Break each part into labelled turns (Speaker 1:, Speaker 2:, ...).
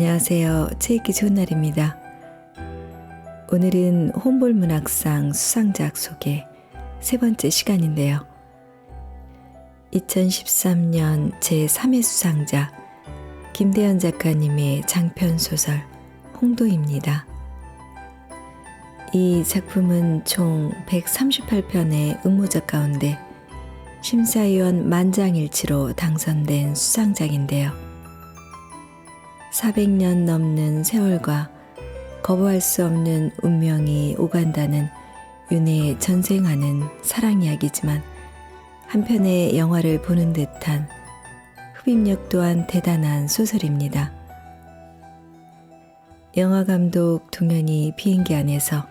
Speaker 1: 안녕하세요. 책 읽기 좋은 날입니다. 오늘은 홈볼문학상 수상작 소개 세 번째 시간인데요. 2013년 제3회 수상작 김대현 작가님의 장편소설 홍도입니다. 이 작품은 총 138편의 응모작 가운데 심사위원 만장일치로 당선된 수상작인데요. 400년 넘는 세월과 거부할 수 없는 운명이 오간다는 윤회의 전생하는 사랑 이야기지만 한편의 영화를 보는 듯한 흡입력 또한 대단한 소설입니다. 영화감독 동현이 비행기 안에서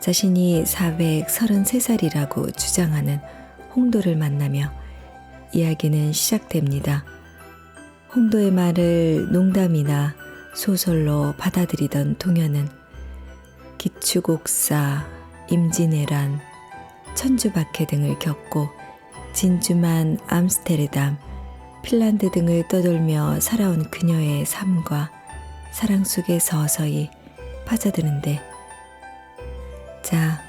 Speaker 1: 자신이 433살이라고 주장하는 홍도를 만나며 이야기는 시작됩니다. 홍도의 말을 농담이나 소설로 받아들이던 동현은 기축옥사, 임진왜란, 천주박해 등을 겪고 진주만, 암스테르담, 핀란드 등을 떠돌며 살아온 그녀의 삶과 사랑 속에 서서히 빠져드는데, 자,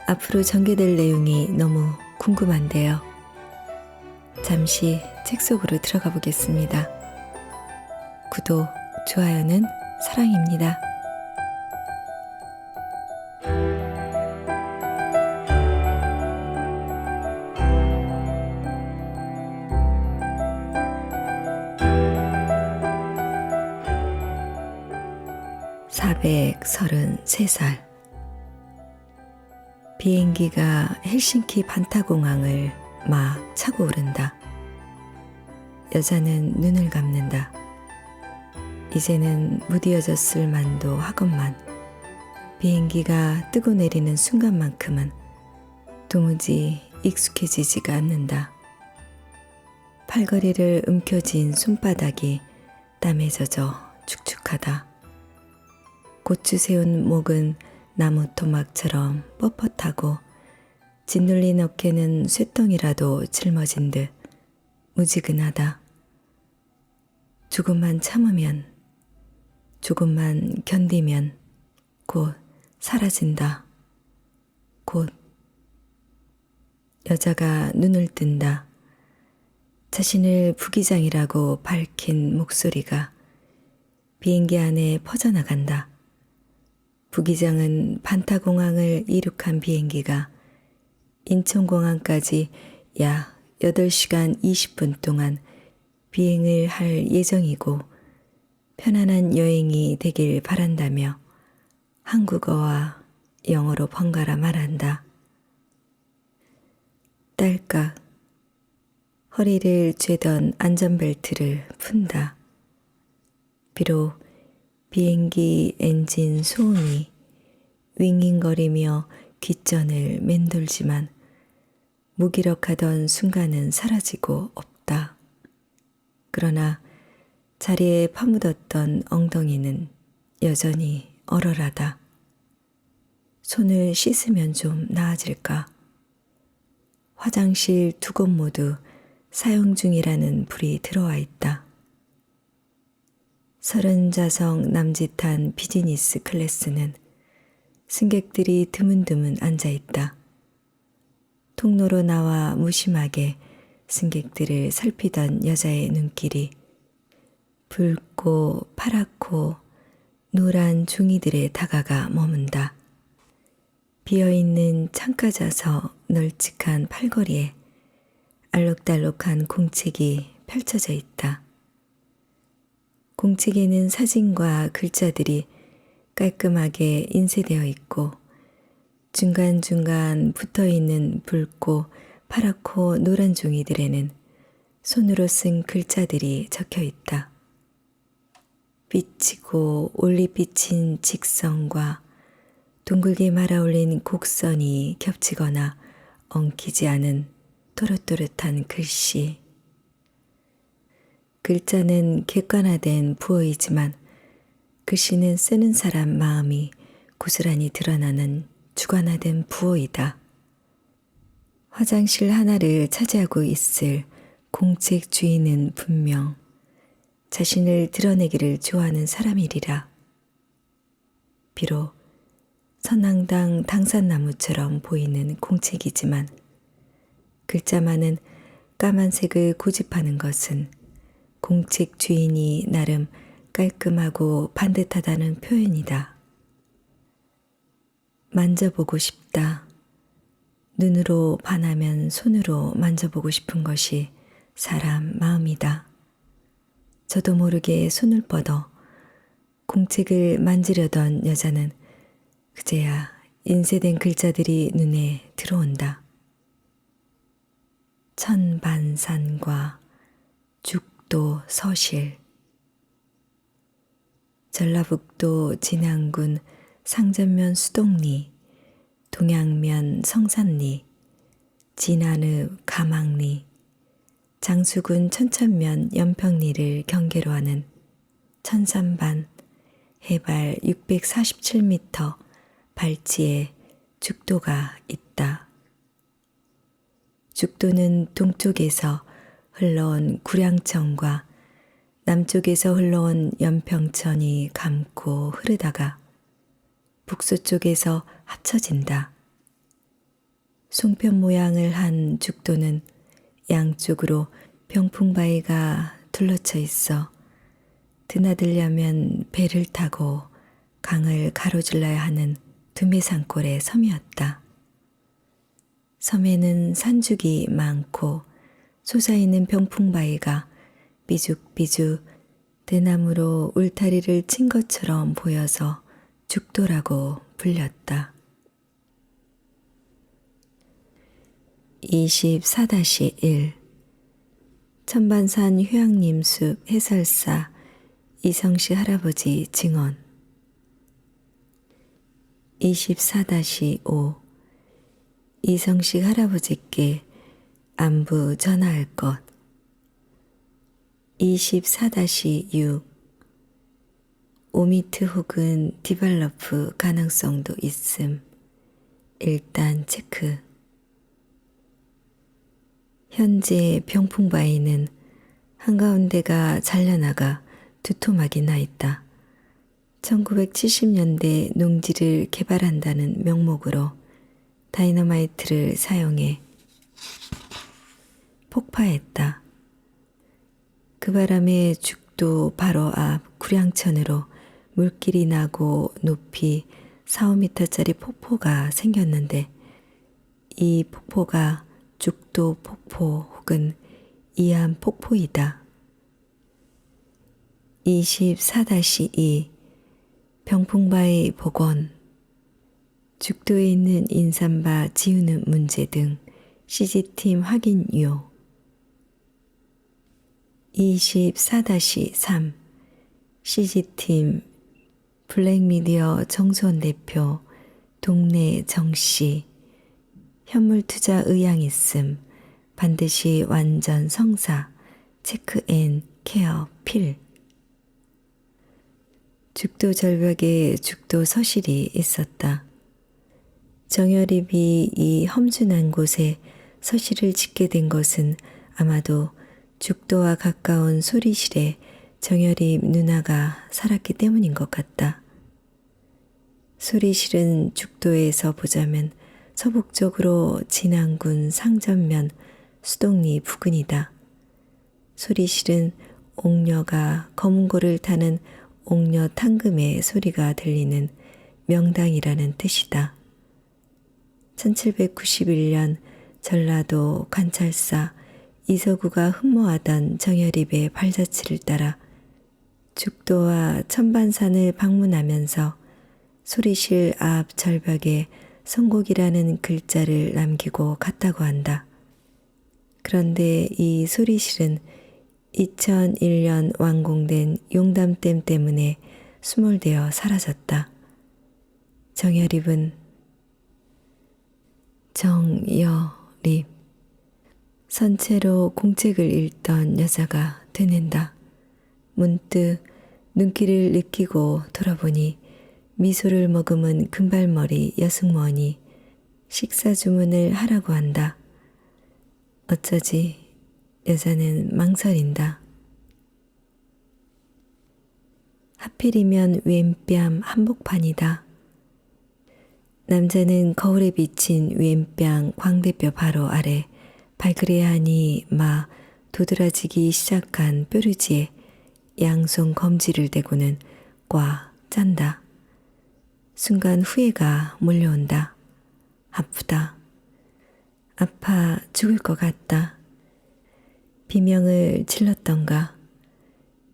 Speaker 1: 앞으로 전개될 내용이 너무 궁금한데요. 잠시 책 속으로 들어가 보겠습니다. 구독, 좋아요는 사랑입니다. (433살) 비행기가 헬싱키 반타공항을 막 차고 오른다. 여자는 눈을 감는다. 이제는 무디어졌을 만도 하건만 비행기가 뜨고 내리는 순간만큼은 도무지 익숙해지지가 않는다. 팔걸이를 움켜쥔 손바닥이 땀에 젖어 축축하다. 고추 세운 목은 나무 토막처럼 뻣뻣하고 짓눌린 어깨는 쇠덩이라도 짊어진 듯 무지근하다. 조금만 참으면, 조금만 견디면 곧 사라진다. 곧. 여자가 눈을 뜬다. 자신을 부기장이라고 밝힌 목소리가 비행기 안에 퍼져나간다. 부기장은 반타공항을 이륙한 비행기가 인천공항까지 약 8시간 20분 동안 비행을 할 예정이고 편안한 여행이 되길 바란다며 한국어와 영어로 번갈아 말한다. 딸깍. 허리를 쬐던 안전벨트를 푼다. 비록 비행기 엔진 소음이 윙윙거리며 귓전을 맴돌지만 무기력하던 순간은 사라지고 없다. 그러나 자리에 파묻었던 엉덩이는 여전히 얼얼하다. 손을 씻으면 좀 나아질까? 화장실 두 곳 모두 사용 중이라는 불이 들어와 있다. 30좌석 남짓한 비즈니스 클래스는 승객들이 드문드문 앉아 있다. 통로로 나와 무심하게 승객들을 살피던 여자의 눈길이 붉고 파랗고 노란 종이들에 다가가 머문다. 비어있는 창가 좌석 널찍한 팔걸이에 알록달록한 공책이 펼쳐져 있다. 공책에는 사진과 글자들이 깔끔하게 인쇄되어 있고 중간중간 붙어있는 붉고 파랗고 노란 종이들에는 손으로 쓴 글자들이 적혀 있다. 삐치고 올리비친 직선과 둥글게 말아올린 곡선이 겹치거나 엉키지 않은 또렷또렷한 글씨. 글자는 객관화된 부어이지만 글씨는 쓰는 사람 마음이 고스란히 드러나는 주관화된 부어이다. 화장실 하나를 차지하고 있을 공책 주인은 분명 자신을 드러내기를 좋아하는 사람이리라. 비록 선앙당 당산나무처럼 보이는 공책이지만 글자만은 까만색을 고집하는 것은 공책 주인이 나름 깔끔하고 반듯하다는 표현이다. 만져보고 싶다. 눈으로 반하면 손으로 만져보고 싶은 것이 사람 마음이다. 저도 모르게 손을 뻗어 공책을 만지려던 여자는 그제야 인쇄된 글자들이 눈에 들어온다. 천반산과 죽도 서실. 전라북도 진안군 상전면 수동리, 동양면 성산리, 진안읍 가망리, 장수군 천천면 연평리를 경계로 하는 천산반 해발 647m 발지에 죽도가 있다. 죽도는 동쪽에서 흘러온 구량천과 남쪽에서 흘러온 연평천이 감고 흐르다가 북서쪽에서 합쳐진다. 송편 모양을 한 죽도는 양쪽으로 병풍바위가 둘러쳐 있어 드나들려면 배를 타고 강을 가로질러야 하는 두매산골의 섬이었다. 섬에는 산죽이 많고 솟아있는 병풍바위가 삐죽삐죽 대나무로 울타리를 친 것처럼 보여서 죽도라고 불렸다. 24-1 천반산 휴양림숲 해설사 이성씨 할아버지 증언 24-5 이성씨 할아버지께 안부 전화할 것 24-6 오미트 혹은 디벨로프 가능성도 있음. 일단 체크. 현재 병풍바위는 한가운데가 잘려나가 두토막이 나 있다. 1970년대 농지를 개발한다는 명목으로 다이너마이트를 사용해 폭파했다. 그 바람에 죽도 바로 앞 구량천으로 물길이 나고 높이 4-5m짜리 폭포가 생겼는데 이 폭포가 죽도 폭포 혹은 이암 폭포이다. 24-2 병풍바위 복원 죽도에 있는 인삼바 지우는 문제 등 CG팀 확인요 24-3 CG팀 블랙미디어 정수원 대표 동네 정씨 현물투자 의향 있음 반드시 완전 성사 체크앤 케어 필 죽도 절벽에 죽도 서실이 있었다. 정열입이 이 험준한 곳에 서실을 짓게 된 것은 아마도 죽도와 가까운 소리실에 정열입 누나가 살았기 때문인 것 같다. 소리실은 죽도에서 보자면 서북쪽으로 진안군 상전면 수동리 부근이다. 소리실은 옥녀가 검은고를 타는 옥녀 탕금의 소리가 들리는 명당이라는 뜻이다. 1791년 전라도 관찰사 이서구가 흠모하던 정열입의 발자취를 따라 죽도와 천반산을 방문하면서 소리실 앞 절벽에 성곡이라는 글자를 남기고 갔다고 한다. 그런데 이 소리실은 2001년 완공된 용담댐 때문에 수몰되어 사라졌다. 정열입은 정여립 선체로 공책을 읽던 여자가 되낸다. 문득 눈길을 느끼고 돌아보니 미소를 머금은 금발머리 여승무원이 식사 주문을 하라고 한다. 어쩌지 여자는 망설인다. 하필이면 왼뺨 한복판이다. 남자는 거울에 비친 왼뺨 광대뼈 바로 아래 발그레하니 막 도드라지기 시작한 뾰루지에 양손 검지를 대고는 꽉 짠다. 순간 후회가 몰려온다. 아프다. 아파 죽을 것 같다. 비명을 질렀던가.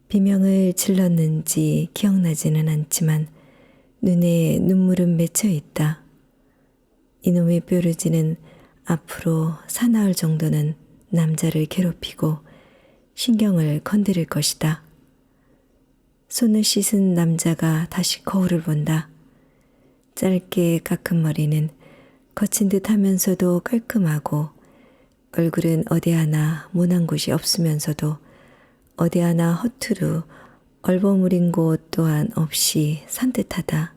Speaker 1: 비명을 질렀는지 기억나지는 않지만 눈에 눈물은 맺혀 있다. 이놈의 뾰루지는 앞으로 사나흘 정도는 남자를 괴롭히고 신경을 건드릴 것이다. 손을 씻은 남자가 다시 거울을 본다. 짧게 깎은 머리는 거친 듯 하면서도 깔끔하고 얼굴은 어디 하나 모난 곳이 없으면서도 어디 하나 허투루 얼버무린 곳 또한 없이 산뜻하다.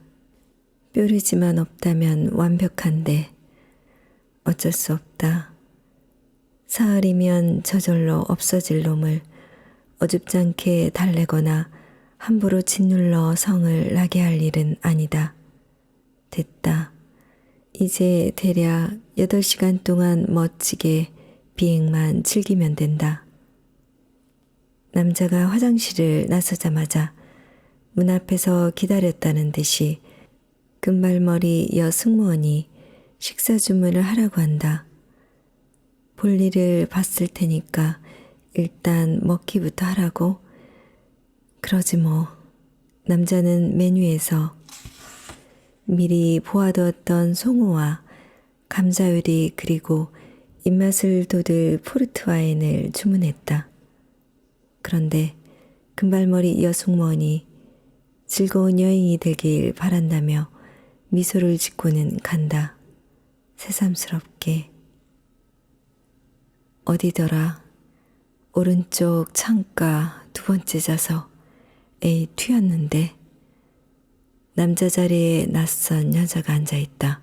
Speaker 1: 뾰루지만 없다면 완벽한데 어쩔 수 없다. 사흘이면 저절로 없어질 놈을 어줍잖게 달래거나 함부로 짓눌러 성을 나게 할 일은 아니다. 됐다. 이제 대략 8시간 동안 멋지게 비행만 즐기면 된다. 남자가 화장실을 나서자마자 문 앞에서 기다렸다는 듯이 금발머리 여 승무원이 식사 주문을 하라고 한다. 볼일을 봤을 테니까 일단 먹기부터 하라고? 그러지 뭐. 남자는 메뉴에서 미리 보아두었던 송어와 감자요리 그리고 입맛을 돋을 포르트 와인을 주문했다. 그런데 금발머리 여승무원이 즐거운 여행이 되길 바란다며 미소를 짓고는 간다. 새삼스럽게. 어디더라? 오른쪽 창가 2번째 좌석. 에이, 튀었는데. 남자 자리에 낯선 여자가 앉아있다.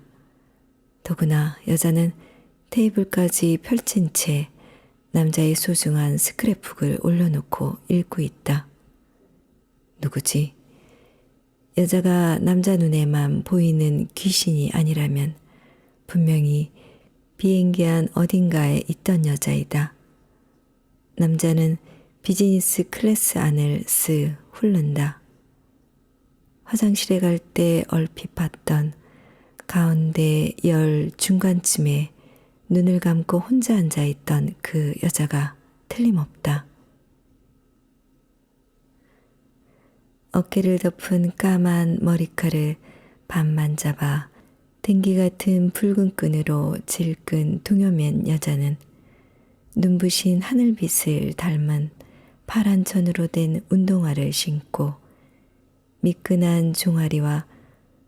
Speaker 1: 더구나 여자는 테이블까지 펼친 채 남자의 소중한 스크랩북을 올려놓고 읽고 있다. 누구지? 여자가 남자 눈에만 보이는 귀신이 아니라면 분명히 비행기 안 어딘가에 있던 여자이다. 남자는 비즈니스 클래스 안을 쓱 훑는다. 화장실에 갈 때 얼핏 봤던 가운데 열 중간쯤에 눈을 감고 혼자 앉아있던 그 여자가 틀림없다. 어깨를 덮은 까만 머리칼을 반만 잡아 댕기 같은 붉은 끈으로 질끈 동여맨 여자는 눈부신 하늘빛을 닮은 파란 천으로 된 운동화를 신고 미끈한 종아리와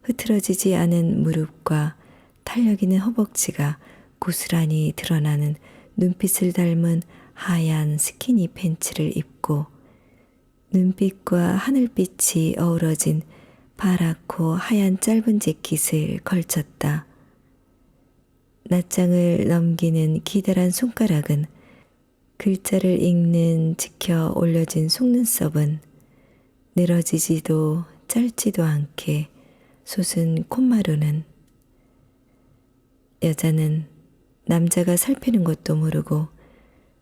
Speaker 1: 흐트러지지 않은 무릎과 탄력 있는 허벅지가 고스란히 드러나는 눈빛을 닮은 하얀 스키니 팬츠를 입고 눈빛과 하늘빛이 어우러진 파랗고 하얀 짧은 재킷을 걸쳤다. 낯장을 넘기는 기다란 손가락은 글자를 읽는 지켜 올려진 속눈썹은 늘어지지도 짧지도 않게 솟은 콧마루는 여자는 남자가 살피는 것도 모르고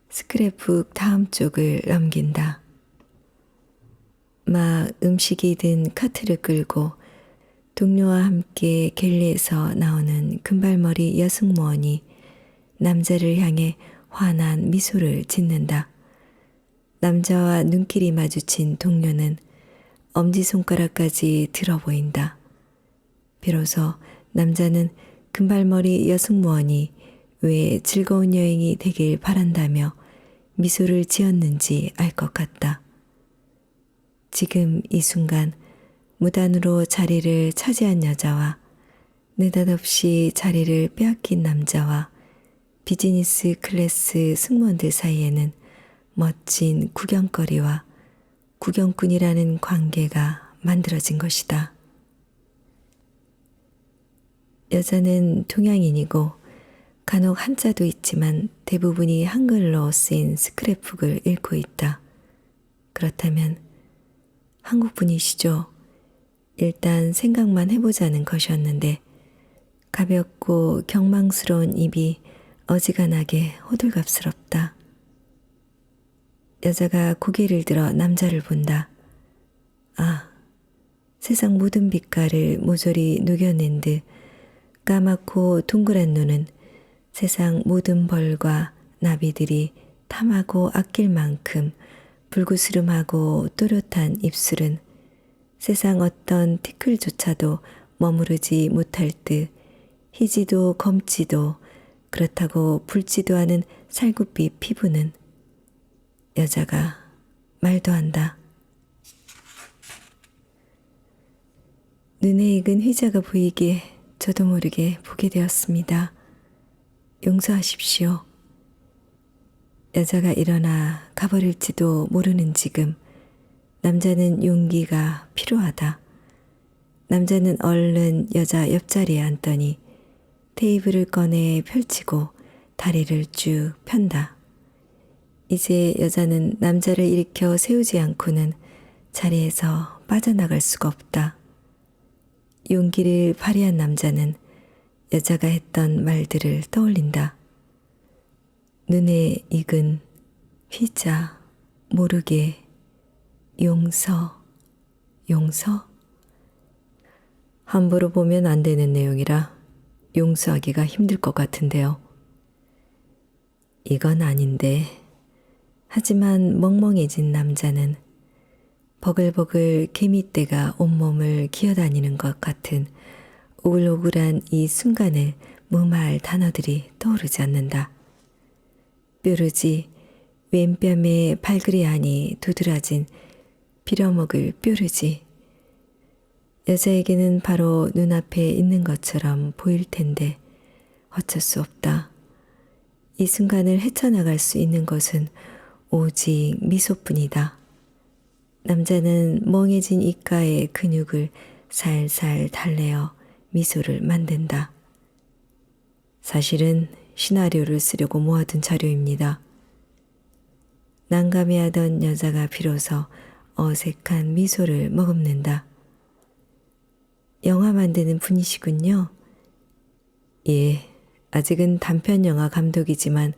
Speaker 1: 스크랩북 다음 쪽을 넘긴다. 막 음식이 든 카트를 끌고 동료와 함께 갤리에서 나오는 금발머리 여승무원이 남자를 향해 환한 미소를 짓는다. 남자와 눈길이 마주친 동료는 엄지손가락까지 들어 보인다. 비로소 남자는 금발머리 여승무원이 왜 즐거운 여행이 되길 바란다며 미소를 지었는지 알 것 같다. 지금 이 순간 무단으로 자리를 차지한 여자와 느닷없이 자리를 빼앗긴 남자와 비즈니스 클래스 승무원들 사이에는 멋진 구경거리와 구경꾼이라는 관계가 만들어진 것이다. 여자는 동양인이고 간혹 한자도 있지만 대부분이 한글로 쓰인 스크랩북을 읽고 있다. 그렇다면 한국 분이시죠? 일단 생각만 해보자는 것이었는데 가볍고 경망스러운 입이 어지간하게 호들갑스럽다. 여자가 고개를 들어 남자를 본다. 아, 세상 모든 빛깔을 모조리 녹여낸 듯 까맣고 둥그란 눈은 세상 모든 벌과 나비들이 탐하고 아낄 만큼 불구스름하고 또렷한 입술은 세상 어떤 티끌조차도 머무르지 못할 듯 희지도 검지도 그렇다고 붉지도 않은 살구빛 피부는 여자가 말도 한다. 눈에 익은 휘자가 보이기에 저도 모르게 보게 되었습니다. 용서하십시오. 여자가 일어나 가버릴지도 모르는 지금 남자는 용기가 필요하다. 남자는 얼른 여자 옆자리에 앉더니 테이블을 꺼내 펼치고 다리를 쭉 편다. 이제 여자는 남자를 일으켜 세우지 않고는 자리에서 빠져나갈 수가 없다. 용기를 발휘한 남자는 여자가 했던 말들을 떠올린다. 눈에 익은 휘자, 모르게, 용서, 용서? 함부로 보면 안 되는 내용이라 용서하기가 힘들 것 같은데요. 이건 아닌데. 하지만 멍멍해진 남자는 버글버글 개미떼가 온몸을 기어다니는 것 같은 오글오글한 이 순간을 무마할 단어들이 떠오르지 않는다. 뾰루지, 왼뺨에 발그레 안이 두드러진 빌어먹을 뾰루지. 여자에게는 바로 눈앞에 있는 것처럼 보일 텐데 어쩔 수 없다. 이 순간을 헤쳐나갈 수 있는 것은 오직 미소뿐이다. 남자는 멍해진 입가의 근육을 살살 달래어 미소를 만든다. 사실은 시나리오를 쓰려고 모아둔 자료입니다. 난감해하던 여자가 비로소 어색한 미소를 머금는다. 영화 만드는 분이시군요. 예, 아직은 단편 영화 감독이지만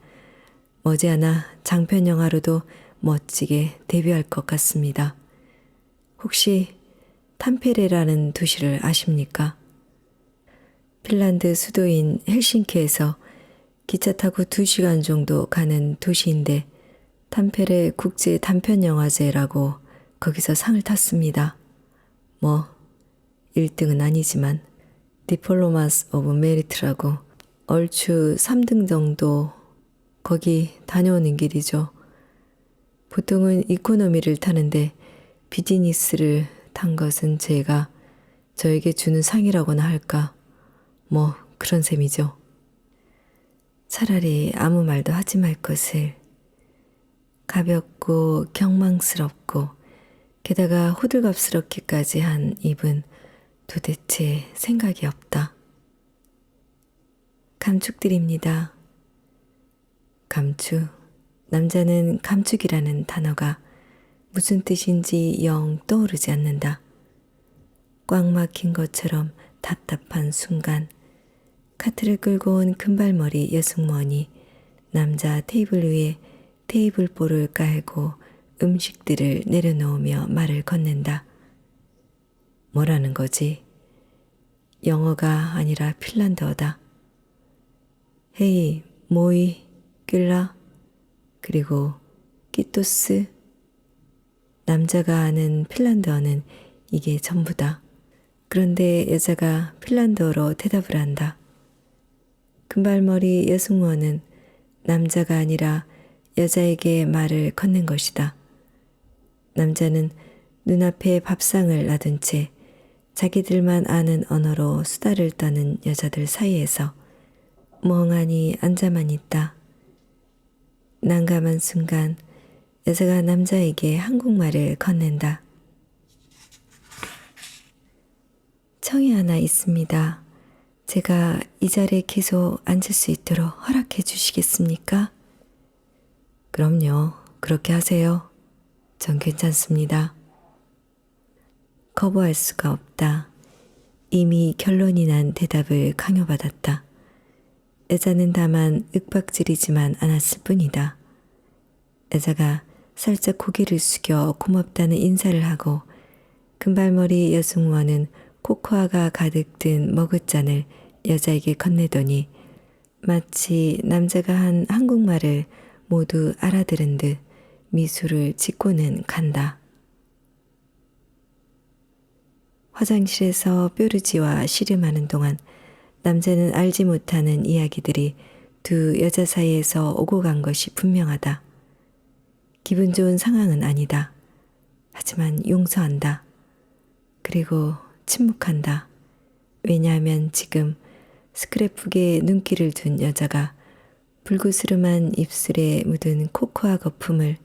Speaker 1: 머지않아 장편 영화로도 멋지게 데뷔할 것 같습니다. 혹시 탐페레라는 도시를 아십니까? 핀란드 수도인 헬싱키에서 기차 타고 2시간 정도 가는 도시인데 탐페레 국제 단편영화제라고 거기서 상을 탔습니다. 뭐 1등은 아니지만 디플로마스 오브 메리트라고 얼추 3등 정도 거기 다녀오는 길이죠. 보통은 이코노미를 타는데 비즈니스를 탄 것은 제가 저에게 주는 상이라고나 할까. 뭐 그런 셈이죠. 차라리 아무 말도 하지 말 것을. 가볍고 경망스럽고 게다가 호들갑스럽기까지 한 입은 도대체 생각이 없다. 감축드립니다. 감축. 남자는 감축이라는 단어가 무슨 뜻인지 영 떠오르지 않는다. 꽉 막힌 것처럼 답답한 순간 카트를 끌고 온 금발머리 여승무원이 남자 테이블 위에 테이블볼을 깔고 음식들을 내려놓으며 말을 건넨다. 뭐라는 거지? 영어가 아니라 핀란드어다. 헤이, 모이, 귤라, 그리고 키토스. 남자가 아는 핀란드어는 이게 전부다. 그런데 여자가 핀란드어로 대답을 한다. 금발머리 여승무원은 남자가 아니라 여자에게 말을 건넨 것이다. 남자는 눈앞에 밥상을 놔둔 채 자기들만 아는 언어로 수다를 떠는 여자들 사이에서 멍하니 앉아만 있다. 난감한 순간 여자가 남자에게 한국말을 건넨다. 청이 하나 있습니다. 제가 이 자리에 계속 앉을 수 있도록 허락해 주시겠습니까? 그럼요. 그렇게 하세요. 전 괜찮습니다. 거부할 수가 없다. 이미 결론이 난 대답을 강요받았다. 여자는 다만 윽박지르지만 않았을 뿐이다. 여자가 살짝 고개를 숙여 고맙다는 인사를 하고 금발머리 여승원은 코코아가 가득 든 머그잔을 여자에게 건네더니 마치 남자가 한 한국말을 모두 알아들은 듯 미소를 짓고는 간다. 화장실에서 뾰루지와 씨름하는 동안 남자는 알지 못하는 이야기들이 두 여자 사이에서 오고 간 것이 분명하다. 기분 좋은 상황은 아니다. 하지만 용서한다. 그리고 침묵한다. 왜냐하면 지금 스크랩북에 눈길을 둔 여자가 불구스름한 입술에 묻은 코코아 거품을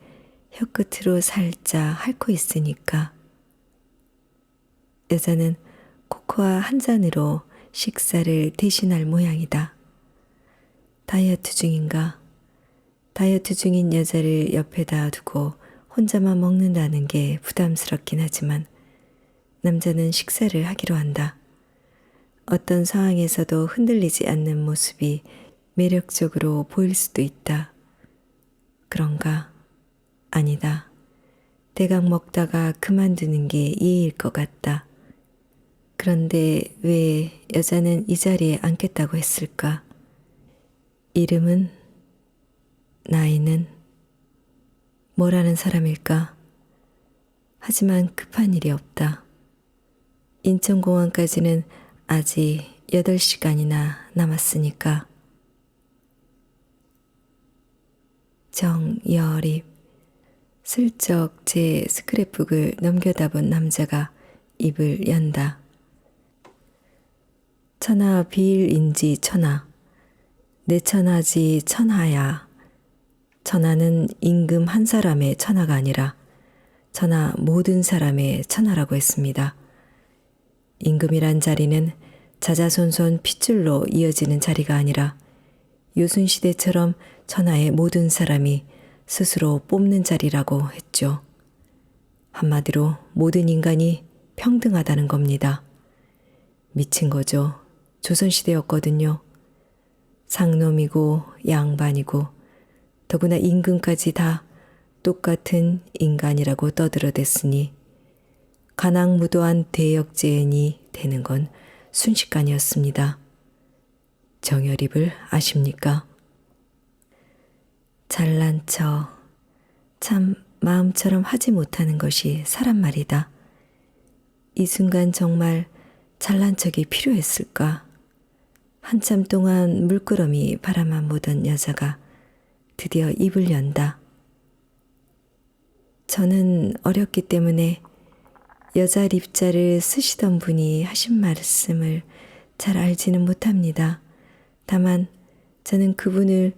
Speaker 1: 혀끝으로 살짝 핥고 있으니까. 여자는 코코아 한 잔으로 식사를 대신할 모양이다. 다이어트 중인가? 다이어트 중인 여자를 옆에다 두고 혼자만 먹는다는 게 부담스럽긴 하지만 남자는 식사를 하기로 한다. 어떤 상황에서도 흔들리지 않는 모습이 매력적으로 보일 수도 있다. 그런가? 아니다. 대강 먹다가 그만두는 게 예의일 것 같다. 그런데 왜 여자는 이 자리에 앉겠다고 했을까? 이름은? 나이는? 뭐라는 사람일까? 하지만 급한 일이 없다. 인천공항까지는 아직 8시간이나 남았으니까. 정여립. 슬쩍 제 스크랩북을 넘겨다본 남자가 입을 연다. 천하 비일인지 천하. 내 천하지 천하야. 천하는 임금 한 사람의 천하가 아니라 천하 모든 사람의 천하라고 했습니다. 임금이란 자리는 자자손손 핏줄로 이어지는 자리가 아니라 요순시대처럼 천하의 모든 사람이 스스로 뽑는 자리라고 했죠. 한마디로 모든 인간이 평등하다는 겁니다. 미친 거죠. 조선시대였거든요. 상놈이고 양반이고 더구나 임금까지 다 똑같은 인간이라고 떠들어댔으니 가난무도한 대역죄인이 되는 건 순식간이었습니다. 정여립을 아십니까? 잘난 척, 참 마음처럼 하지 못하는 것이 사람 말이다. 이 순간 정말 잘난 척이 필요했을까? 한참 동안 물끄러미 바라만 보던 여자가 드디어 입을 연다. 저는 어렸기 때문에 여자 립자를 쓰시던 분이 하신 말씀을 잘 알지는 못합니다. 다만 저는 그분을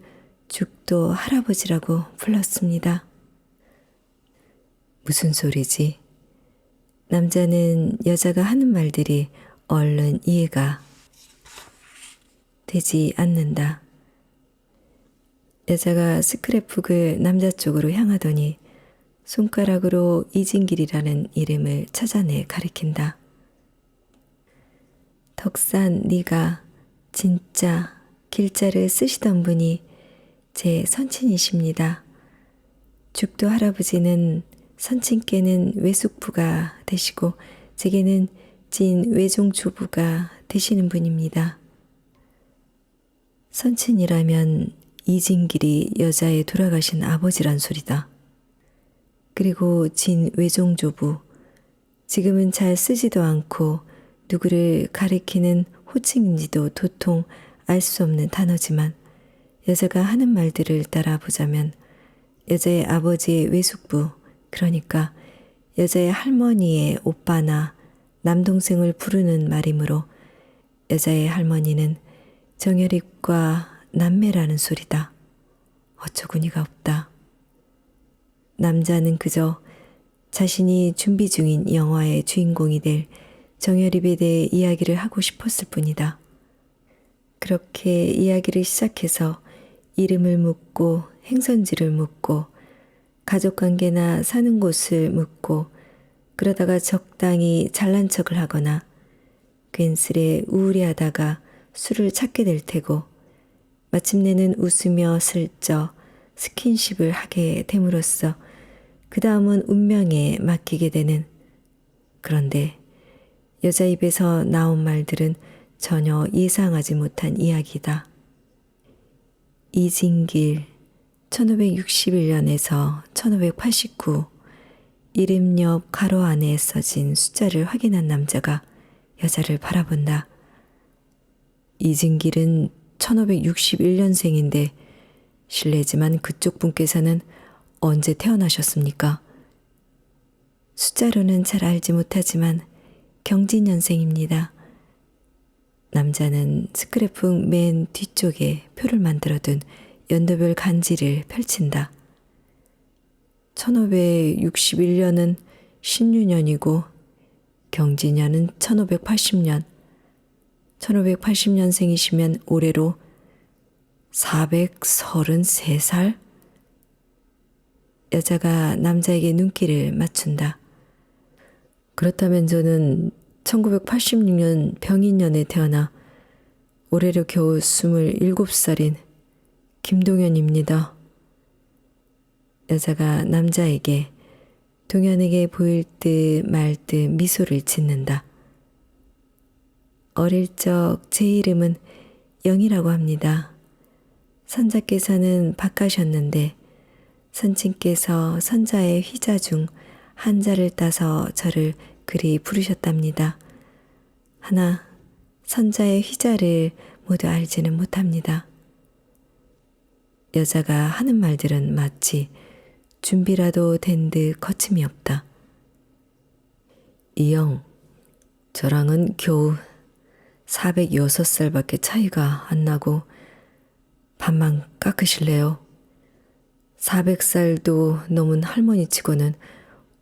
Speaker 1: 죽도 할아버지라고 불렀습니다. 무슨 소리지? 남자는 여자가 하는 말들이 얼른 이해가 되지 않는다. 여자가 스크랩북을 남자 쪽으로 향하더니 손가락으로 이진길이라는 이름을 찾아내 가리킨다. 덕산 네가 진짜 길자를 쓰시던 분이 제 선친이십니다. 죽도 할아버지는 선친께는 외숙부가 되시고 제게는 진 외종조부가 되시는 분입니다. 선친이라면 이진길이 여자의 돌아가신 아버지란 소리다. 그리고 진 외종조부, 지금은 잘 쓰지도 않고 누구를 가리키는 호칭인지도 도통 알 수 없는 단어지만 여자가 하는 말들을 따라 보자면 여자의 아버지의 외숙부, 그러니까 여자의 할머니의 오빠나 남동생을 부르는 말이므로 여자의 할머니는 정여립과 남매라는 소리다. 어처구니가 없다. 남자는 그저 자신이 준비 중인 영화의 주인공이 될 정여립에 대해 이야기를 하고 싶었을 뿐이다. 그렇게 이야기를 시작해서 이름을 묻고 행선지를 묻고 가족관계나 사는 곳을 묻고 그러다가 적당히 잘난 척을 하거나 괜스레 우울해하다가 술을 찾게 될 테고 마침내는 웃으며 슬쩍 스킨십을 하게 됨으로써 그 다음은 운명에 맡기게 되는. 그런데 여자 입에서 나온 말들은 전혀 예상하지 못한 이야기다. 이진길 1561년에서 1589 이름 옆 가로 안에 써진 숫자를 확인한 남자가 여자를 바라본다. 이진길은 1561년생인데 실례지만 그쪽 분께서는 언제 태어나셨습니까? 숫자로는 잘 알지 못하지만 경진년생입니다. 남자는 스크랩북 맨 뒤쪽에 표를 만들어둔 연도별 간지를 펼친다. 1561년은 신유년이고 경진년은 1580년, 1580년생이시면 올해로 433살? 여자가 남자에게 눈길을 맞춘다. 그렇다면 저는 1986년 병인년에 태어나 올해로 겨우 27살인 김동현입니다. 여자가 남자에게 동현에게 보일 듯 말 듯 미소를 짓는다. 어릴 적 제 이름은 영이라고 합니다. 선자께서는 바가셨는데 선친께서 선자의 휘자 중 한자를 따서 저를 그리 부르셨답니다. 하나 선자의 휘자를 모두 알지는 못합니다. 여자가 하는 말들은 마치 준비라도 된 듯 거침이 없다. 이영, 저랑은 겨우 406살밖에 차이가 안 나고 반만 깎으실래요? 400살도 넘은 할머니 치고는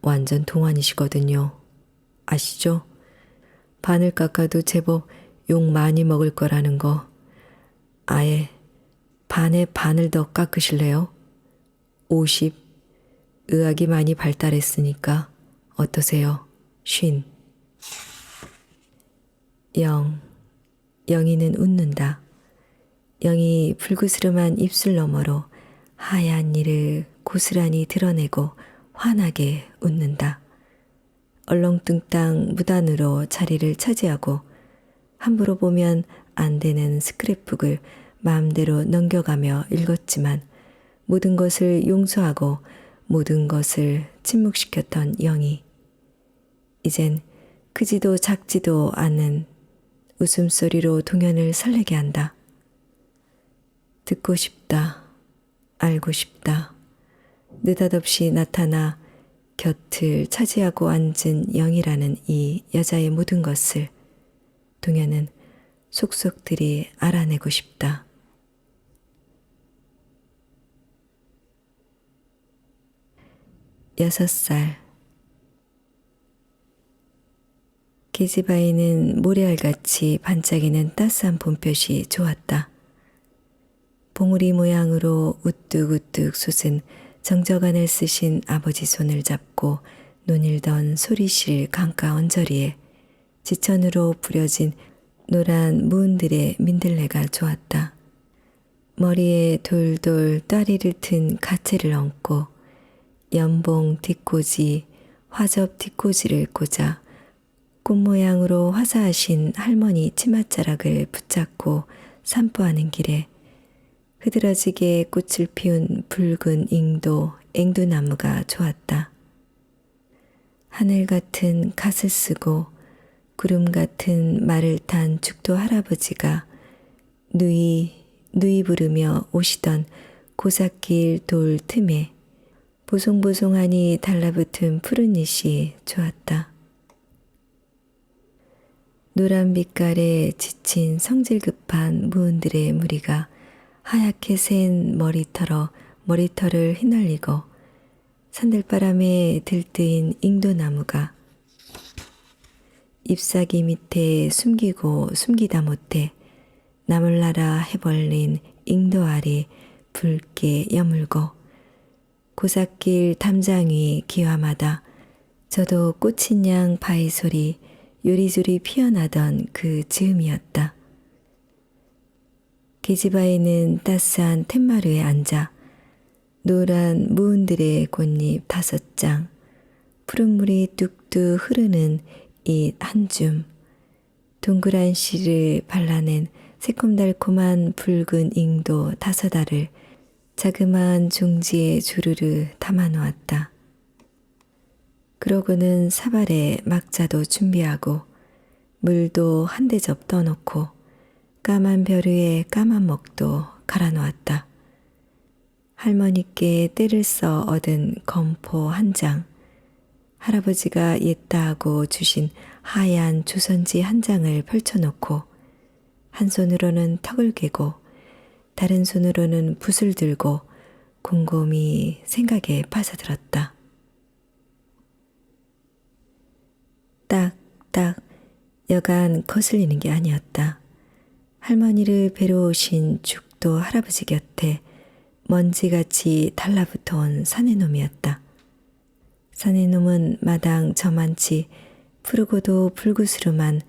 Speaker 1: 완전 동안이시거든요. 아시죠? 반을 깎아도 제법 욕 많이 먹을 거라는 거. 아예 반에 반을 더 깎으실래요? 50. 의학이 많이 발달했으니까 어떠세요? 50. 영희는 웃는다. 영이 불그스름한 입술 너머로 하얀 이를 고스란히 드러내고 환하게 웃는다. 얼렁뚱땅 무단으로 자리를 차지하고 함부로 보면 안 되는 스크랩북을 마음대로 넘겨가며 읽었지만 모든 것을 용서하고 모든 것을 침묵시켰던 영희. 이젠 크지도 작지도 않은 웃음소리로 동현을 설레게 한다. 듣고 싶다. 알고 싶다. 느닷없이 나타나 곁을 차지하고 앉은 영이라는 이 여자의 모든 것을 동현은 속속들이 알아내고 싶다. 6살. 계집아이는 모래알같이 반짝이는 따스한 봄볕이 좋았다. 봉우리 모양으로 우뚝우뚝 솟은 정적안을 쓰신 아버지 손을 잡고 논일던 소리실 강가 언저리에 지천으로 부려진 노란 무은들의 민들레가 좋았다. 머리에 돌돌 따리를 튼 가채를 얹고 연봉 뒷꽂이, 화접 뒷꽂이를 꽂아 꽃 모양으로 화사하신 할머니 치맛자락을 붙잡고 산보하는 길에 흐드러지게 꽃을 피운 붉은 잉도, 앵두나무가 좋았다. 하늘 같은 갓을 쓰고 구름 같은 말을 탄 죽도 할아버지가 누이 부르며 오시던 고삿길 돌 틈에 보송보송하니 달라붙은 푸른 잎이 좋았다. 노란 빛깔에 지친 성질 급한 무은들의 무리가 하얗게 센 머리털을 휘날리고 산들바람에 들뜨인 잉도나무가 잎사귀 밑에 숨기고 숨기다 못해 나물나라 해벌린 잉도알이 붉게 여물고 고삿길 담장 위 기와마다 저도 꽃인 양 바위솔이 요리조리 피어나던 그 즈음이었다. 계집아이는 따스한 텐마루에 앉아 노란 무은들의 꽃잎 5장, 푸른 물이 뚝뚝 흐르는 잇 한 줌, 동그란 씨를 발라낸 새콤달콤한 붉은 잉도 5알을 자그마한 종지에 주르르 담아놓았다. 그러고는 사발에 막자도 준비하고 물도 한 대접 떠놓고 까만 벼 위에 까만 먹도 갈아놓았다. 할머니께 때를 써 얻은 검포 1장, 할아버지가 옛다 하고 주신 하얀 조선지 1장을 펼쳐놓고 한 손으로는 턱을 괴고 다른 손으로는 붓을 들고 곰곰이 생각에 빠져들었다. 딱딱 여간 거슬리는 게 아니었다. 할머니를 뵈러 오신 죽도 할아버지 곁에 먼지같이 달라붙어 온 사내놈이었다. 사내놈은 마당 저만치 푸르고도 불구스름한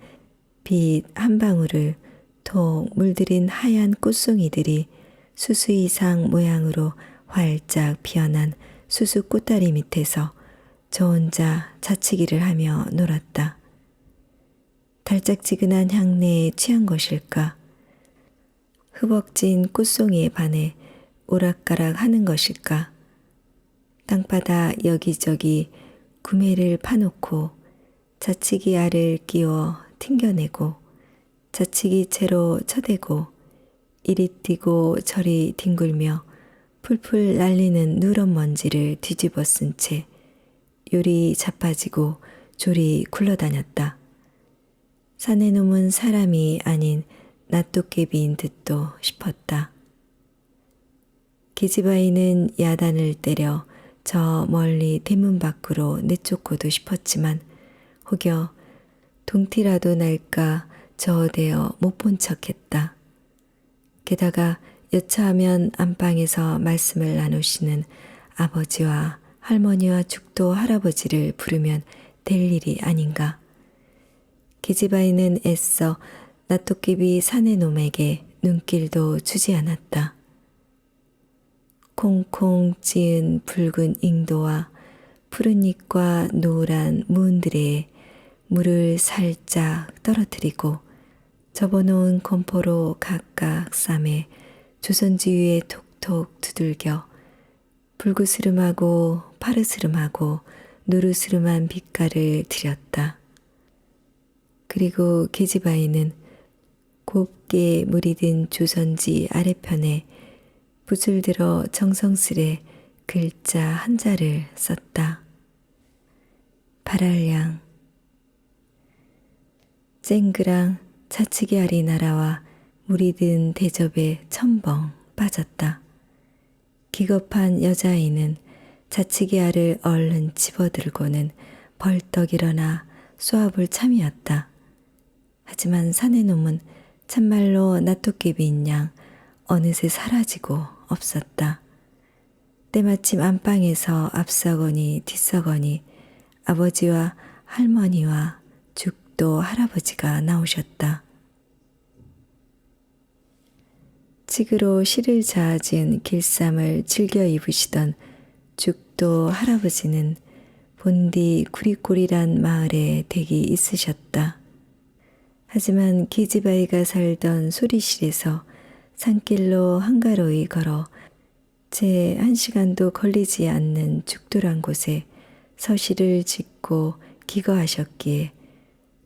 Speaker 1: 빛 한 방울을 톡 물들인 하얀 꽃송이들이 수수 이상 모양으로 활짝 피어난 수수 꽃다리 밑에서 저 혼자 자치기를 하며 놀았다. 달짝지근한 향내에 취한 것일까? 흐벅진 꽃송이에 반해 오락가락 하는 것일까? 땅바닥 여기저기 구매를 파놓고 자치기 알을 끼워 튕겨내고 자치기 채로 쳐대고 이리 뛰고 저리 뒹굴며 풀풀 날리는 누런 먼지를 뒤집어 쓴 채 요리 자빠지고 조리 굴러다녔다. 사내놈은 사람이 아닌 낫도깨비인 듯도 싶었다. 계집아이는 야단을 때려 저 멀리 대문 밖으로 내쫓고도 싶었지만 혹여 동티라도 날까 저어대어 못 본 척했다. 게다가 여차하면 안방에서 말씀을 나누시는 아버지와 할머니와 죽도 할아버지를 부르면 될 일이 아닌가. 계집아이는 애써 낫도깨비 사내놈에게 눈길도 주지 않았다. 콩콩 찌은 붉은 잉도와 푸른 잎과 노란 무은들에 물을 살짝 떨어뜨리고 접어놓은 건포로 각각 쌈에 조선지 위에 톡톡 두들겨 불구스름하고 파르스름하고 노르스름한 빛깔을 들였다. 그리고 계집아이는 곱게 물이 든 조선지 아래편에 붓을 들어 정성스레 글자 한자를 썼다. 발알량. 쨍그랑 자치기 알이 날아와 물이 든 대접에 첨벙 빠졌다. 기겁한 여자아이는 자치기 알을 얼른 집어들고는 벌떡 일어나 쏘아볼 참이었다. 하지만 사내놈은 참말로 낫도깨비인 양 어느새 사라지고 없었다. 때마침 안방에서 앞서거니 뒤서거니 아버지와 할머니와 죽도 할아버지가 나오셨다. 칡으로 실을 자아진 길쌈을 즐겨 입으시던 죽도 할아버지는 본디 구리골이란 마을에 댁이 있으셨다. 하지만 계집아이가 살던 소리실에서 산길로 한가로이 걸어 채 1시간도 걸리지 않는 죽도란 곳에 서실을 짓고 기거하셨기에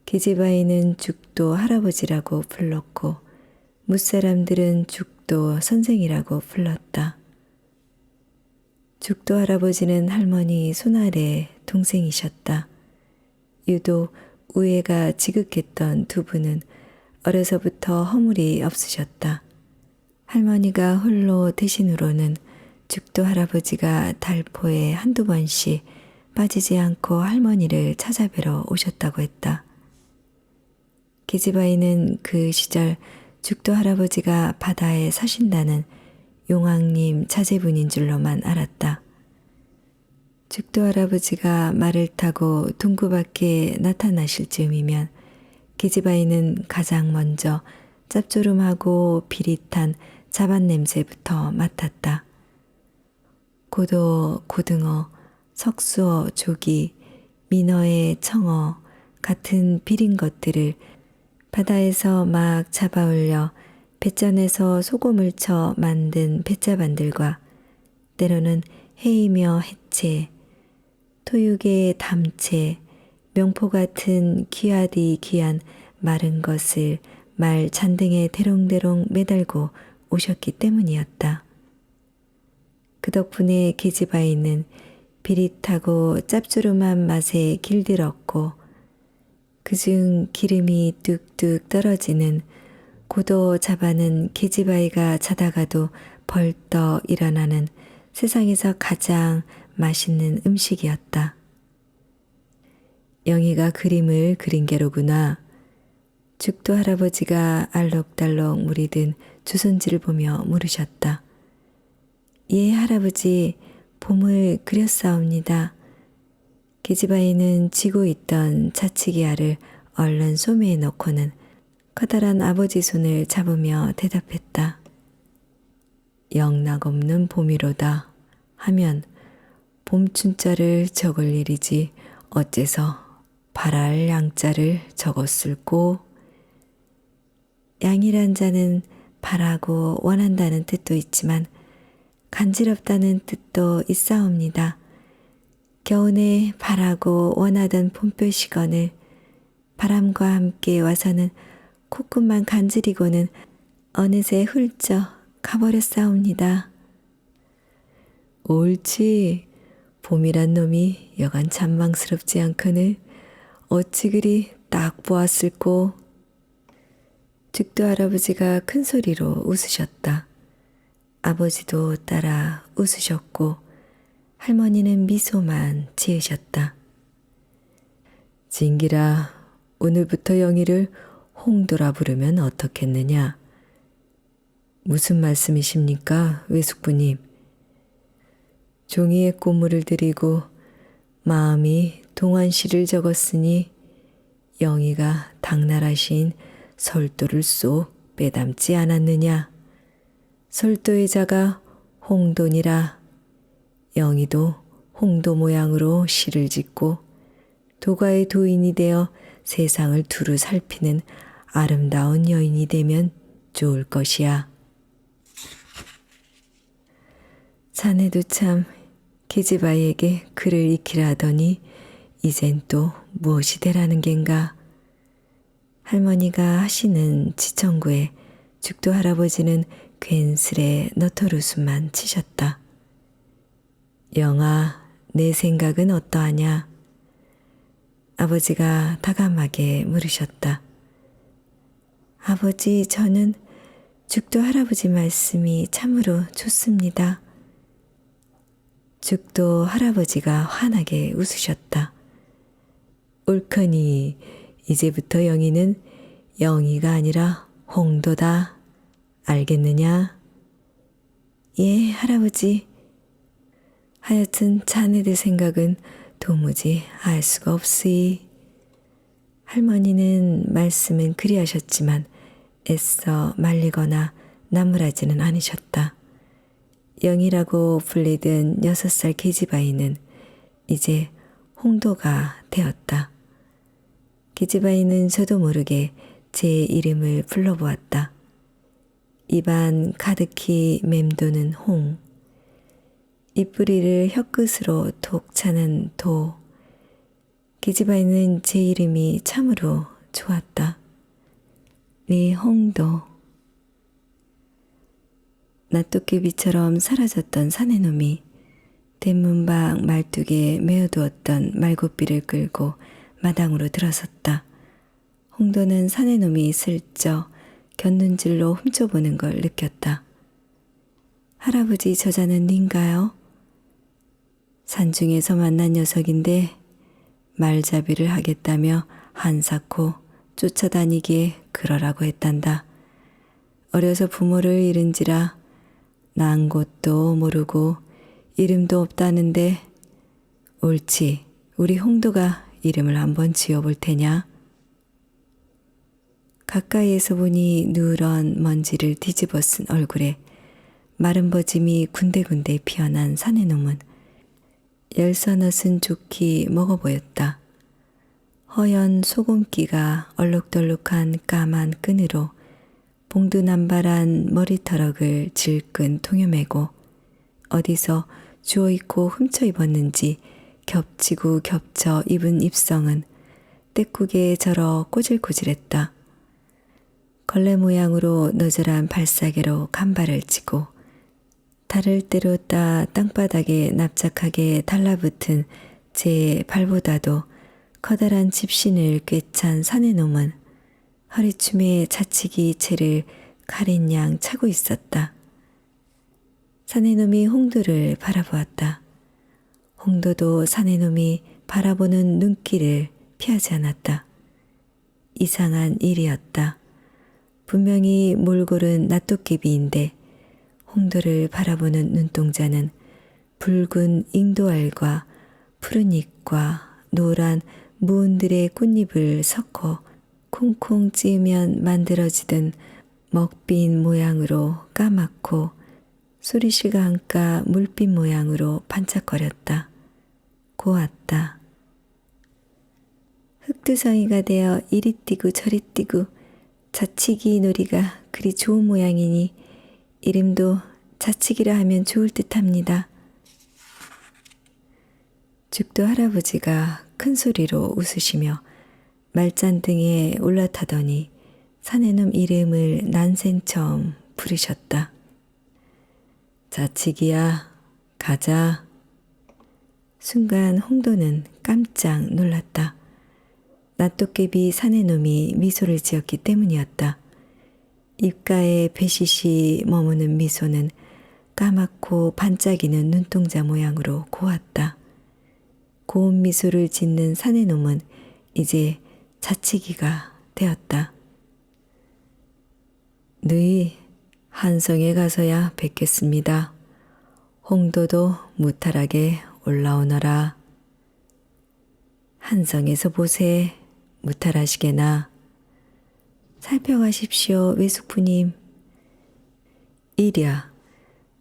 Speaker 1: 계집아이는 죽도 할아버지라고 불렀고 무사람들은 죽도 선생이라고 불렀다. 죽도 할아버지는 할머니 손아래 동생이셨다. 유독 우애가 지극했던 두 분은 어려서부터 허물이 없으셨다. 할머니가 홀로 대신으로는 죽도 할아버지가 달포에 1~2번씩 빠지지 않고 할머니를 찾아뵈러 오셨다고 했다. 계집아이는 그 시절 죽도 할아버지가 바다에 사신다는 용왕님 자제분인 줄로만 알았다. 죽도 할아버지가 말을 타고 둥구 밖에 나타나실 즈음이면 기지바이는 가장 먼저 짭조름하고 비릿한 자반 냄새부터 맡았다. 고도, 고등어, 석수어, 조기, 민어의 청어 같은 비린 것들을 바다에서 막 잡아올려 뱃전에서 소금을 쳐 만든 뱃자반들과 때로는 해이며 해채, 토육의 담채, 명포 같은 귀하디 귀한 마른 것을 말 잔등에 대롱대롱 매달고 오셨기 때문이었다. 그 덕분에 계집아이는 비릿하고 짭조름한 맛에 길들었고 그중 기름이 뚝뚝 떨어지는 고도 자반은 계집아이가 자다가도 벌떡 일어나는 세상에서 가장 맛있는 음식이었다. 영희가 그림을 그린 게로구나. 죽도 할아버지가 알록달록 물이 든 주선지를 보며 물으셨다. 예, 할아버지, 봄을 그렸사옵니다. 계집아이는 쥐고 있던 자치기 알을 얼른 소매에 넣고는 커다란 아버지 손을 잡으며 대답했다. 영락없는 봄이로다 하면 봄춘자를 적을 일이지 어째서 바랄 양자를 적었을꼬. 양이란 자는 바라고 원한다는 뜻도 있지만 간지럽다는 뜻도 있사옵니다. 겨우내 바라고 원하던 봄볕이거늘 바람과 함께 와서는 콧구만 간지리고는 어느새 훌쩍 가버렸사옵니다. 옳지. 봄이란 놈이 여간 잔망스럽지 않거늘 어찌 그리 딱 보았을꼬. 죽도 할아버지가 큰 소리로 웃으셨다. 아버지도 따라 웃으셨고 할머니는 미소만 지으셨다. 진기라, 오늘부터 영희를 홍도라 부르면 어떻겠느냐? 무슨 말씀이십니까, 외숙부님? 종이에 꽃물을 들이고 마음이 동안시를 적었으니 영희가 당나라시인 설도를 쏙 빼닮지 않았느냐? 설도의 자가 홍도니라. 영희도 홍도 모양으로 시를 짓고 도가의 도인이 되어 세상을 두루 살피는 아름다운 여인이 되면 좋을 것이야. 자네도 참 계집아이에게 글을 익히라 하더니 이젠 또 무엇이 되라는 겐가. 할머니가 하시는 지청구에 죽도 할아버지는 괜스레 너털 웃음만 치셨다. 영아, 내 생각은 어떠하냐? 아버지가 다감하게 물으셨다. 아버지, 저는 죽도 할아버지 말씀이 참으로 좋습니다. 죽도 할아버지가 환하게 웃으셨다. 옳거니 이제부터 영희는 영희가 아니라 홍도다. 알겠느냐? 예, 할아버지. 하여튼 자네들 생각은 도무지 알 수가 없으이. 할머니는 말씀은 그리하셨지만 애써 말리거나 나무라지는 않으셨다. 영이라고 불리던 6살 계집아이는 이제 홍도가 되었다. 계집아이는 저도 모르게 제 이름을 불러보았다. 입안 가득히 맴도는 홍, 입뿌리를 혀끝으로 톡 차는 도. 계집아이는 제 이름이 참으로 좋았다. 네 홍도. 낫도깨비처럼 사라졌던 사내놈이 대문 밖 말뚝에 메어두었던 말고삐를 끌고 마당으로 들어섰다. 홍도는 사내놈이 슬쩍 곁눈질로 훔쳐보는 걸 느꼈다. 할아버지, 저자는 닌가요? 산중에서 만난 녀석인데 말잡이를 하겠다며 한사코 쫓아다니기에 그러라고 했단다. 어려서 부모를 잃은지라 난 곳도 모르고 이름도 없다는데 옳지. 우리 홍도가 이름을 한번 지어볼 테냐? 가까이에서 보니 누런 먼지를 뒤집어 쓴 얼굴에 마른 버짐이 군데군데 피어난 사내놈은 열서넛은 좋게 먹어 보였다. 허연 소금기가 얼룩덜룩한 까만 끈으로 봉두남발한 머리털럭을 질끈 통여매고 어디서 주워입고 훔쳐 입었는지 겹치고 겹쳐 입은 입성은 떼국에 절어 꼬질꼬질했다. 걸레 모양으로 너절한 발사계로 간발을 치고 달을 때렸다 땅바닥에 납작하게 달라붙은 제 발보다도 커다란 집신을 꿰찬 사내놈은 허리춤에 자치기 채를 가린 양 차고 있었다. 사내놈이 홍도를 바라보았다. 홍도도 사내놈이 바라보는 눈길을 피하지 않았다. 이상한 일이었다. 분명히 몰골은 낫도깨비인데 홍도를 바라보는 눈동자는 붉은 잉도알과 푸른 잎과 노란 무은들의 꽃잎을 섞어 콩콩 찌으면 만들어지던 먹빛 모양으로 까맣고 소리실과 한가 물빛 모양으로 반짝거렸다. 고왔다. 흑두성이가 되어 이리 뛰고 저리 뛰고 자치기 놀이가 그리 좋은 모양이니 이름도 자치기라 하면 좋을 듯합니다. 죽도 할아버지가 큰 소리로 웃으시며 말잔등에 올라타더니 사내놈 이름을 난생 처음 부르셨다. 자치기야, 가자. 순간 홍도는 깜짝 놀랐다. 낫도깨비 사내놈이 미소를 지었기 때문이었다. 입가에 배시시 머무는 미소는 까맣고 반짝이는 눈동자 모양으로 고왔다. 고운 미소를 짓는 사내놈은 이제 자치기가 되었다. 너희 한성에 가서야 뵙겠습니다. 홍도도 무탈하게 올라오너라. 한성에서 보세. 무탈하시게나. 살펴가십시오, 외숙부님. 이랴.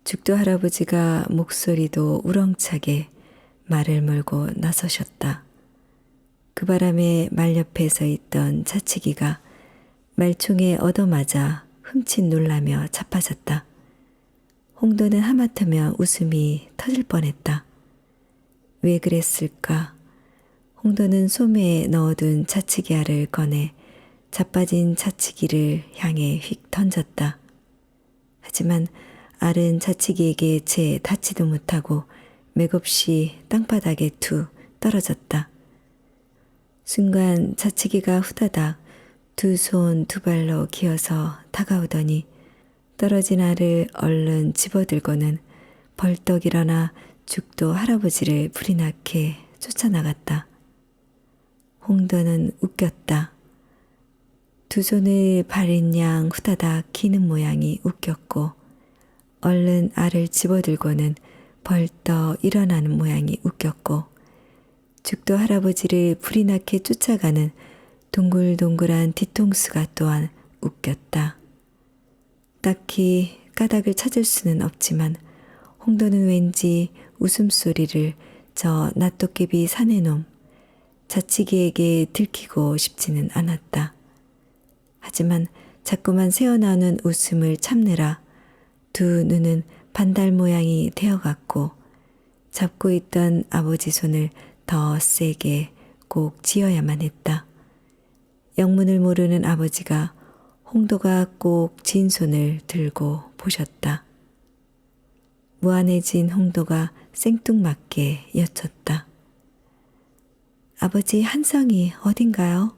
Speaker 1: 죽도 할아버지가 목소리도 우렁차게 말을 몰고 나서셨다. 그 바람에 말 옆에 서 있던 자치기가 말총에 얻어맞아 흠칫 놀라며 자빠졌다. 홍도는 하마터면 웃음이 터질 뻔했다. 왜 그랬을까? 홍도는 소매에 넣어둔 자치기 알을 꺼내 자빠진 자치기를 향해 휙 던졌다. 하지만 알은 자치기에게 채 닿지도 못하고 맥없이 땅바닥에 툭 떨어졌다. 순간 자치기가 후다닥 두 손 두 발로 기어서 다가오더니 떨어진 알을 얼른 집어들고는 벌떡 일어나 죽도 할아버지를 불이 나게 쫓아나갔다. 홍도는 웃겼다. 두 손을 바른 양 후다닥 기는 모양이 웃겼고 얼른 알을 집어들고는 벌떡 일어나는 모양이 웃겼고 죽도 할아버지를 불이 나게 쫓아가는 동글동글한 뒤통수가 또한 웃겼다. 딱히 까닭을 찾을 수는 없지만 홍도는 왠지 웃음소리를 저 낫도깨비 사내놈 자치기에게 들키고 싶지는 않았다. 하지만 자꾸만 새어나오는 웃음을 참느라 두 눈은 반달 모양이 되어갔고 잡고 있던 아버지 손을 더 세게 꼭 쥐어야만 했다. 영문을 모르는 아버지가 홍도가 꼭 쥔 손을 들고 보셨다. 무안해진 홍도가 생뚱맞게 여쭸다. 아버지 한성이 어딘가요?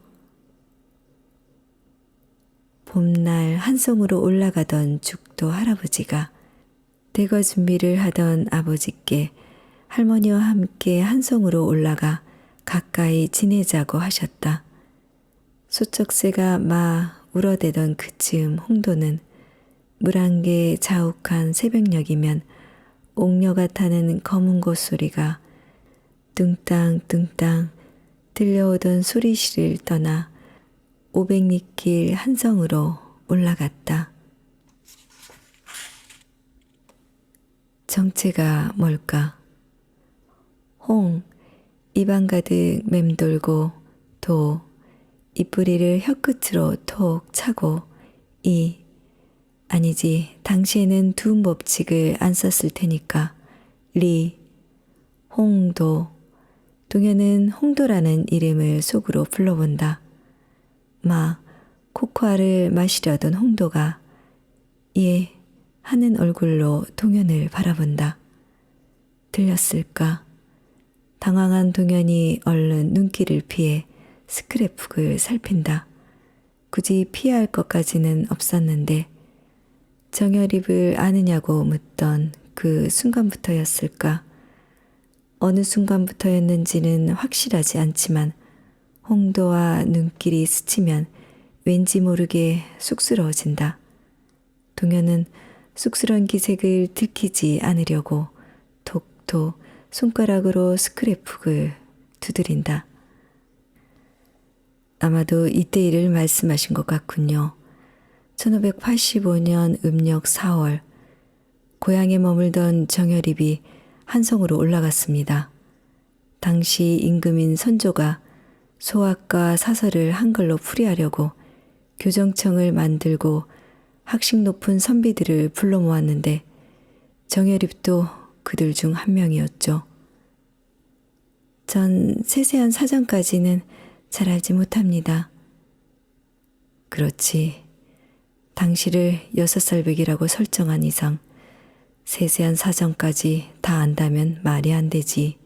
Speaker 1: 봄날 한성으로 올라가던 죽도 할아버지가 대거 준비를 하던 아버지께 할머니와 함께 한성으로 올라가 가까이 지내자고 하셨다. 소쩍새가 막 울어대던 그쯤 홍도는 물안개 자욱한 새벽녘이면 옥녀가 타는 검은 곳 소리가 뚱땅뚱땅 들려오던 소리실을 떠나 500리길 한성으로 올라갔다. 정체가 뭘까? 홍, 입안 가득 맴돌고 도, 입뿌리를 혀끝으로 톡 차고 아니지, 당시에는 두음 법칙을 안 썼을 테니까 홍도. 동현은 홍도라는 이름을 속으로 불러본다. 코코아를 마시려던 홍도가 예 하는 얼굴로 동현을 바라본다. 들렸을까? 당황한 동현이 얼른 눈길을 피해 스크랩북을 살핀다. 굳이 피해야 할 것까지는 없었는데 정열입을 아느냐고 묻던 그 순간부터였을까? 어느 순간부터였는지는 확실하지 않지만 홍도와 눈길이 스치면 왠지 모르게 쑥스러워진다. 동현은 쑥스러운 기색을 들키지 않으려고 톡톡 손가락으로 스크랩북을 두드린다. 아마도 이때 일을 말씀하신 것 같군요. 1585년 음력 4월 고향에 머물던 정열입이 한성으로 올라갔습니다. 당시 임금인 선조가 소학과 사설을 한글로 풀이하려고 교정청을 만들고 학식 높은 선비들을 불러 모았는데 정열입도 그들 중 한 명이었죠. 전 세세한 사정까지는 잘 알지 못합니다. 그렇지. 당시를 6살배기라고 설정한 이상 세세한 사정까지 다 안다면 말이 안 되지.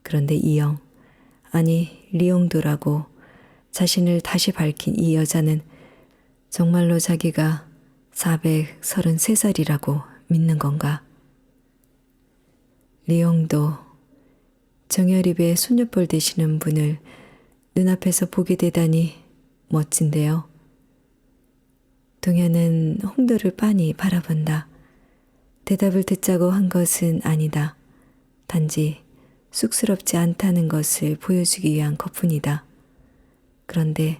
Speaker 1: 그런데 이영, 아니 리용도라고 자신을 다시 밝힌 이 여자는 정말로 자기가 433살이라고 믿는 건가? 리용도, 정열입의 손녀뻘 되시는 분을 눈앞에서 보게 되다니 멋진데요. 동현은 홍도를 빤히 바라본다. 대답을 듣자고 한 것은 아니다. 단지 쑥스럽지 않다는 것을 보여주기 위한 것뿐이다. 그런데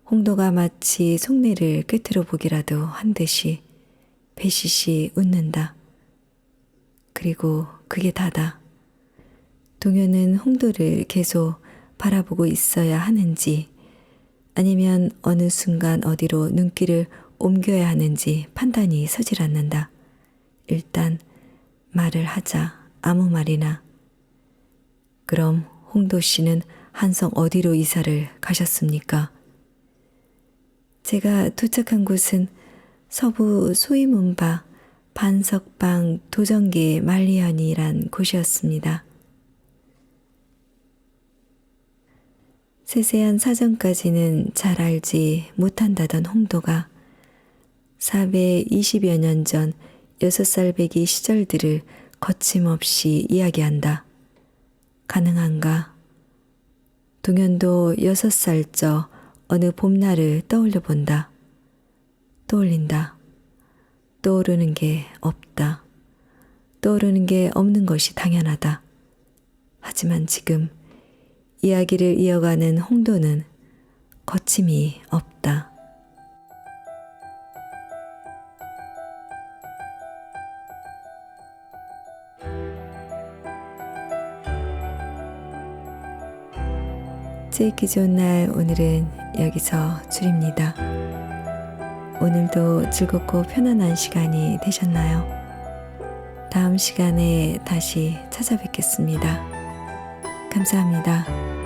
Speaker 1: 홍도가 마치 속내를 꿰뚫어 보기라도 한 듯이 배시시 웃는다. 그리고 그게 다다. 동현은 홍도를 계속 바라보고 있어야 하는지 아니면 어느 순간 어디로 눈길을 옮겨야 하는지 판단이 서질 않는다. 일단 말을 하자. 아무 말이나. 그럼 홍도 씨는 한성 어디로 이사를 가셨습니까? 제가 도착한 곳은 서부 소이문바 반석방 도정계 만리현이란 곳이었습니다. 세세한 사정까지는 잘 알지 못한다던 홍도가 420여 년 전 6살배기 시절들을 거침없이 이야기한다. 가능한가? 동현도 6살적 어느 봄날을 떠올려 본다. 떠올린다. 떠오르는 게 없다. 떠오르는 게 없는 것이 당연하다. 하지만 지금 이야기를 이어가는 홍도는 거침이 없다. 제 좋은 날 오늘은 여기서 줄입니다. 오늘도 즐겁고 편안한 시간이 되셨나요? 다음 시간에 다시 찾아뵙겠습니다. 감사합니다.